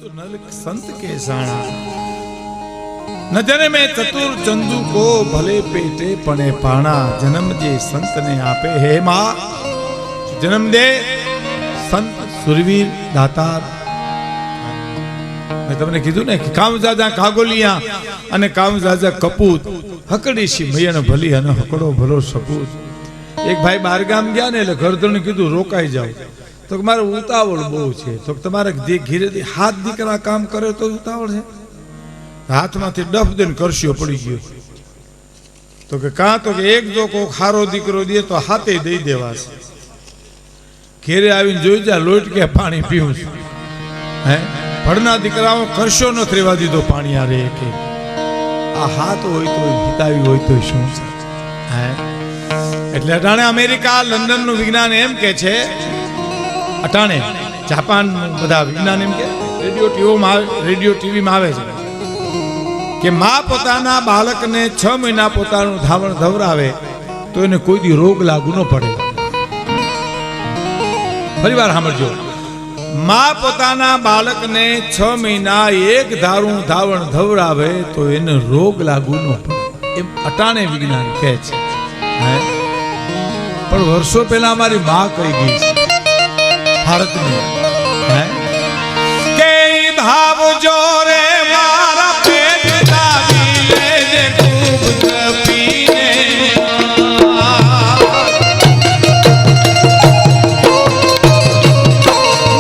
तो नल संत के साणा नजर में चतुर चंदू को भले पेटे पने पाणा जन्म जे संत ने आपे हे मां जन्म दे संत सुरवीर दातार मैं तमने कीधु ने कामजाजा कागोलिया अने कामजाजा कपूत हकड़ी सी मयण भली अने हकड़ो भलो सपूत एक भाई बार गाम गया ने એટલે ઘરધણી કીધું રોકાઈ જાવ તો મારે ઉતાવળ બહુ છે તો તમારે જે ઘીરે હાથ દીકરા કામ કરે તો ઉતાવળ છે હાથમાંથી ડફ દઈને કરશિયો પડી ગયો તો કે કાં તો કે એક જો કોઈ ખારો દીકરો દે તો હાથે દઈ દેવા છે ઘેરે આવીને જોઈ જા લોટ કે પાણી પીવું છું હે ભણના દીકરાઓ કરશો ન રહેવા દીધો પાણી આરે કે આ હાથ હોય તો હિતાવી હોય તો શું છે હે એટલે અટાણે અમેરિકા લંડન નું વિજ્ઞાન એમ કે છે અટાણે જાપાન બધા વિજ્ઞાન એમ કે રેડિયો ટીવી માં આવે છે કે માં પોતાના બાળકને 6 મહિના પોતાનું ધાવણ ધવરાવે તો એને કોઈ દી રોગ લાગુ ન પડે ફરીવાર સાંભળજો માં પોતાના બાળકને 6 મહિના એક ધારું ધાવણ ધવરાવે તો એને રોગ લાગુ ન પડે એમ અટાણે વિજ્ઞાન કહે છે પણ વર્ષો પહેલા અમારી માં કહી ગઈ છે ભારતની કે ધાવજો રે મારા પેટ દાબી લેજે ખૂબ તપીને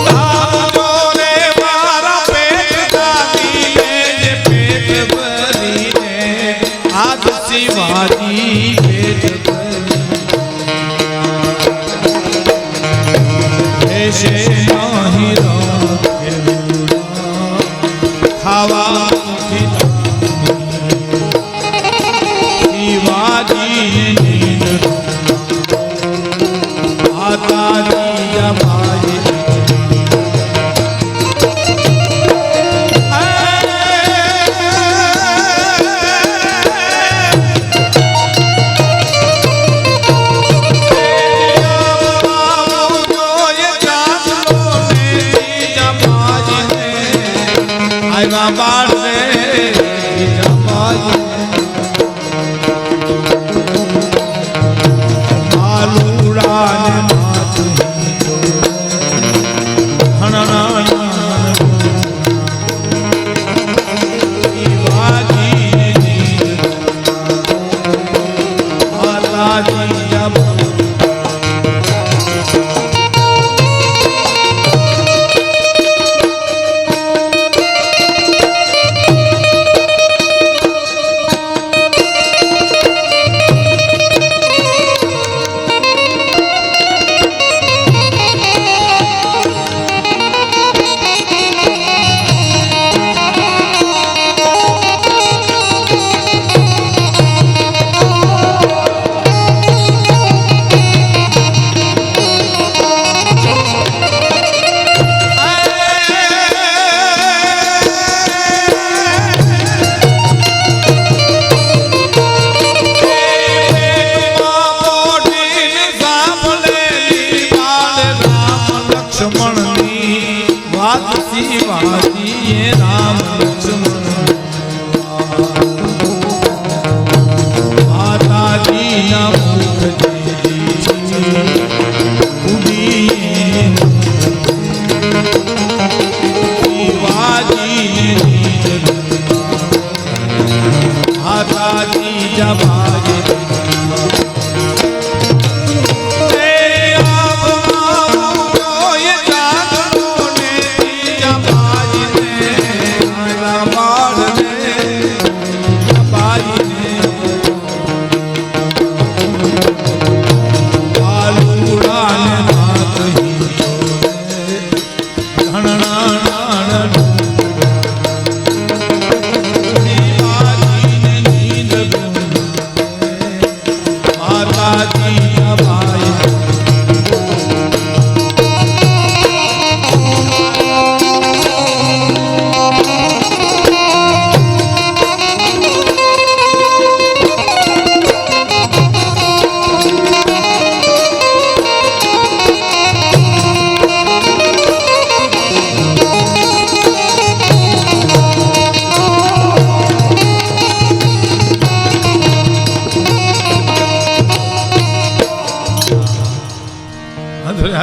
ધાવજો રે મારા પેટ દાબી લેજે પેટ ભરીને આજ શિવાજી પેટ ખાવા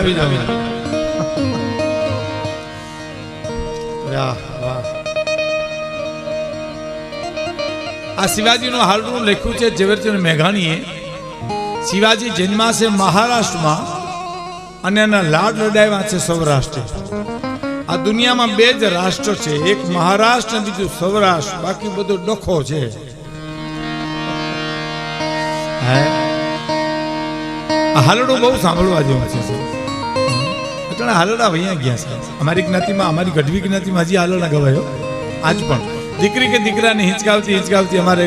આવી જાવ. આ શિવાજીનું હાલનું લખ્યું છે ઝવેરચંદ મેઘાણીએ. શિવાજી જન્મા છે મહારાષ્ટ્રમાં અને એના લાડ લડાવ્યા છે સૌરાષ્ટ્ર. આ દુનિયામાં બે જ રાષ્ટ્ર છે, એક મહારાષ્ટ્ર અને બીજું સૌરાષ્ટ્ર. બાકી બધો ડખો છે. આ હાલડો બહુ સાંભળવા જેવું છે. એટલે હાલડા વૈયા ગયા છે. અમારી જ્ઞાતિમાં, અમારી ગઢવી જ્ઞાતિમાં હજી હાલડા ગવાયો. આજ પણ દીકરી કે દીકરાને હિંચકાવતી હિંચકાવતી અમારે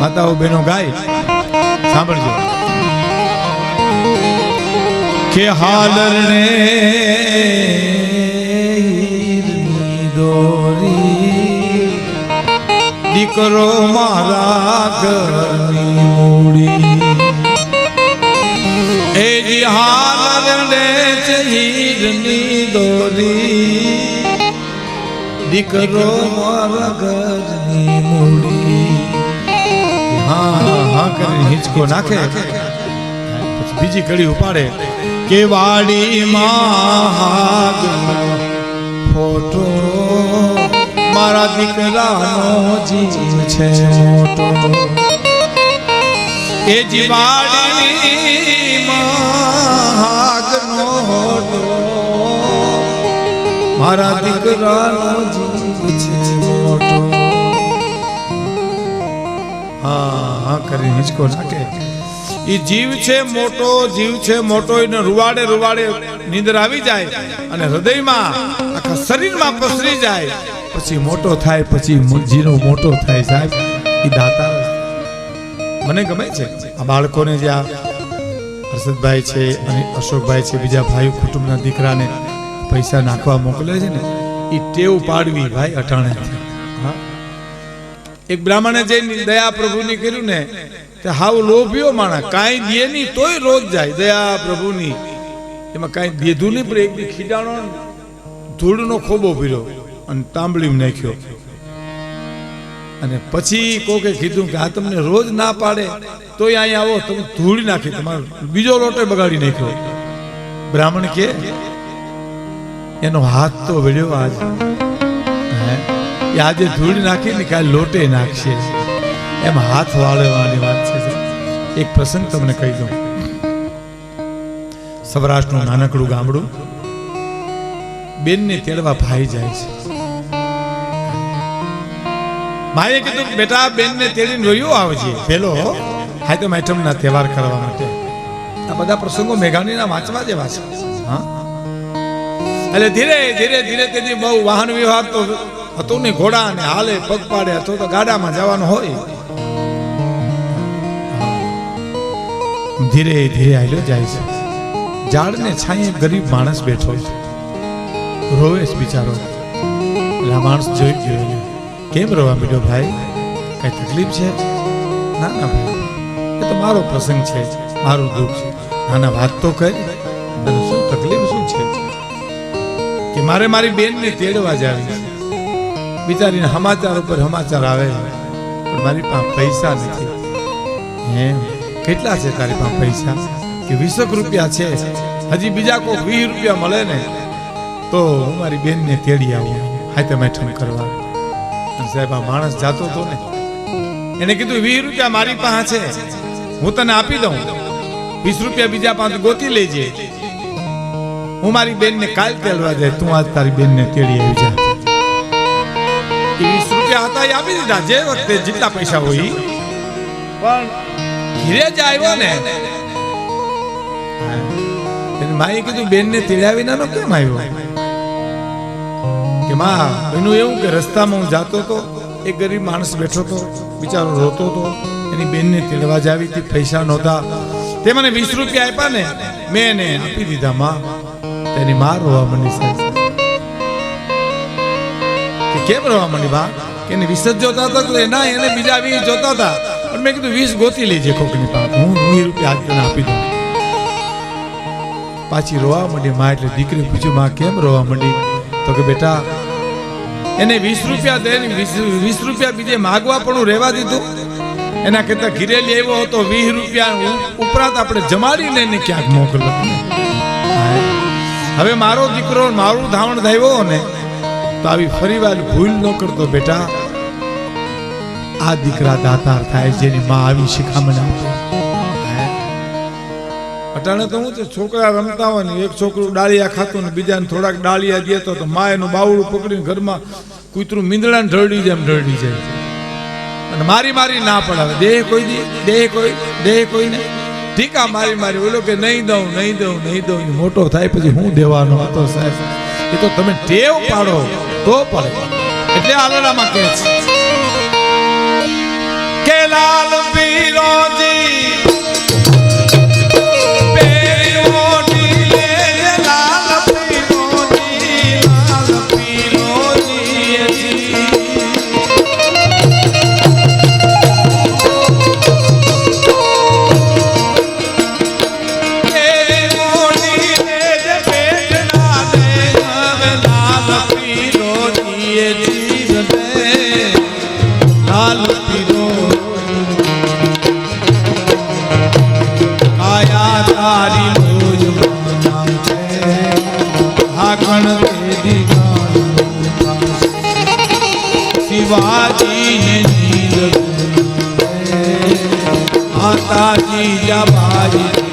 માતાઓ બહેનો ગાય. સાંભળજો કે હાલરને દોરી દીકરો મારા ઘરની મૂડી. એ જી હાલરને હીરની દોરી દીકરો મારા ઘરની મૂડી. હા હા કરીને હિંચકો નાખે. પછી બીજી કડી ઉપાડે કે વાડીમાં ફોટો મારા દીકરાનો જીવ છે મોટો. એ જીવાડીમાં ફોટો મારા દીકરાનો જીવ છે મોટો. હા હા કરી હિંચકો નાખે. એ જીવ છે મોટો, જીવ છે મોટો. એને રૂવાડે રૂવાડે નીંદર આવી જાય અને હૃદયમાં આખા શરીરમાં પસરી જાય. પછી મોટો થાય, પછી જીનો મોટો થાય. સાહેબ એ દાતા મને ગમે છે. આ બાળકોને જે આ હર્ષદભાઈ છે અને અશોકભાઈ છે, બીજા ભાઈઓ કુટુંબના દીકરાને પૈસા નાખવા મોકલે છે ને, એ ટેવ પાડવી ભાઈ અટાણે. હા, એક બ્રાહ્મણે જે દયા પ્રભુની કર્યું ને, તે હાવ લોભ્યો માણા, કાંઈ દે નહીં તોય રોજ જાય દયા પ્રભુની. એમાં કાંઈ દીધું નહીં, પણ એક દી ખીજાણો ધૂળનો ખોબો પીર્યો અને તાંબલીમાં નાખ્યો. અને પછી કોકે કીધું કે આ તમને રોજ ના પાડે તોય અહીંયા આવો, તમે ધૂળી નાખી, તમારો બીજો લોટો બગાડી નાખ્યો. બ્રાહ્મણ કે એનો હાથ તો વળ્યો આજ. એ આજે ધૂળ નાખી ને કાલે લોટે નાખશે, એમ હાથ વાળવાની વાત છે. એક પ્રસંગ તમને કહી દઉં. સૌરાષ્ટ્રનું નાનકડું ગામડું. બેનને તેડવા ભાઈ જાય છે. ભાઈએ કીધું બેટા બેનને તેડીને વયો આવજે પેલો હાય તો મેઠમના તહેવાર કરવા માટે. આ બધા પ્રસંગો મેઘાણીના વાંચવા જેવા છે. હા, એટલે ધીરે ધીરે ધીરે તેથી બહુ વાહન વ્યવહાર તો હતો ને, ઘોડા ને હાલે પગપાળે, અથવા તો ગાડામાં જવાનું હોય. ધીરે ધીરે આયલો જાય છે. ઝાડને છાંયે ગરીબ માણસ બેઠો છે, રોવે છે બિચારો. એટલે માણસ જોઈ ગયો. કેમ રોવા મીઠો ભાઈ, કઈ તકલીફ છે? ના ના ભાઈ, એ તો મારો પ્રસંગ છે, મારું દુઃખ છે. ના ના વાત તો કરી, અને શું તકલીફ શું છે? કે મારે મારી બેનને તેડવા જાવી. બિચારીને સમાચાર ઉપર સમાચાર આવે, પણ મારી પાસે પૈસા નથી. એમ કેટલા છે તારી પાસે પૈસા? કે 20 રૂપિયા છે. હજી બીજા કોઈ 20 રૂપિયા મળે ને તો હું મારી બેનને તેડી આવું હાથે મેઠમ કરવા. સાહેબ આ માણસ જાતો હતો ને, એને કીધું 20 રૂપિયા મારી પાસે છે, હું તને આપી દઉં. 20 રૂપિયા બીજા પાસે ગોતી લેજે. હું મારી બેનને કાલ તેડવા જાય, તું આજ તારી બેનને તેડી આવી જા. 20 રૂપિયા હતા એ આપી દીધા, જે વખતે જેટલા પૈસા હોય. પણ ઘીરે જ આવ્યો ને, માએ કીધું બેનને તેડાવી ના કેમ આવ્યો? કે માં એનું એવું કે રસ્તામાં હું જાતો તો, એક ગરીબ માણસ બેઠો તો, બિચારો રોતો તો, એની બેનને તેડવા જાવી હતી, પૈસા નહોતા. તે મને 20 રૂપિયા આપ્યા ને, મેં એને આપી દીધા. માં તેની માં રોવા માંડી. સાહેબ કે કેમ રોવા માંડી બા? કે એને 20 જ જોતા હતા તો એના એને બીજા 20 જોતા હતા. પણ મેં કીધું 20 ગોતી લેજે કોકની પાસે, હું 20 રૂપિયા આજ તને આપી દઉં. પાછી રોવા માંડી માં. એટલે દીકરી પૂછ્યું માં કેમ રોવા માંડી? તો કે બેટા એને 20 રૂપિયા દે, 20 રૂપિયા બીજે માગવા પણ હું રહેવા દીધું. એના કરતા ઘીરેલી આવ્યો હતો 20 રૂપિયા ઉપરાંત આપણે જમાડીને એને ક્યાંક મોકલો. હવે મારો દીકરો મારું ધાવણ ધાવ્યો ને તો આવી ફરીવાર ભૂલ ન કરતો બેટા. આ દીકરા દાતાર થાય જેની માં આવી શિખામણ આપે. અટાણે તો હું છે છોકરા રમતા હોય ને એક છોકરું ડાળિયા ખાતું ને બીજાને થોડાક ડાળિયા દેતો તો માં એનું બાવડું પકડીને ઘરમાં કૂતરું મીંદડાને ઢળડી જાય અને મારી ના પડાવે. દેહ કોઈ ને ઠીકા મારી બોલો કે નહીં દઉં મોટો થાય પછી હું દેવાનો હતો સાહેબ. એ તો તમે ટેવ પાડો તો પડે. એટલે આલડામાં કહે છે કે લાલ પીરોજી શિવાજી ને નીર આતાજી જબાજી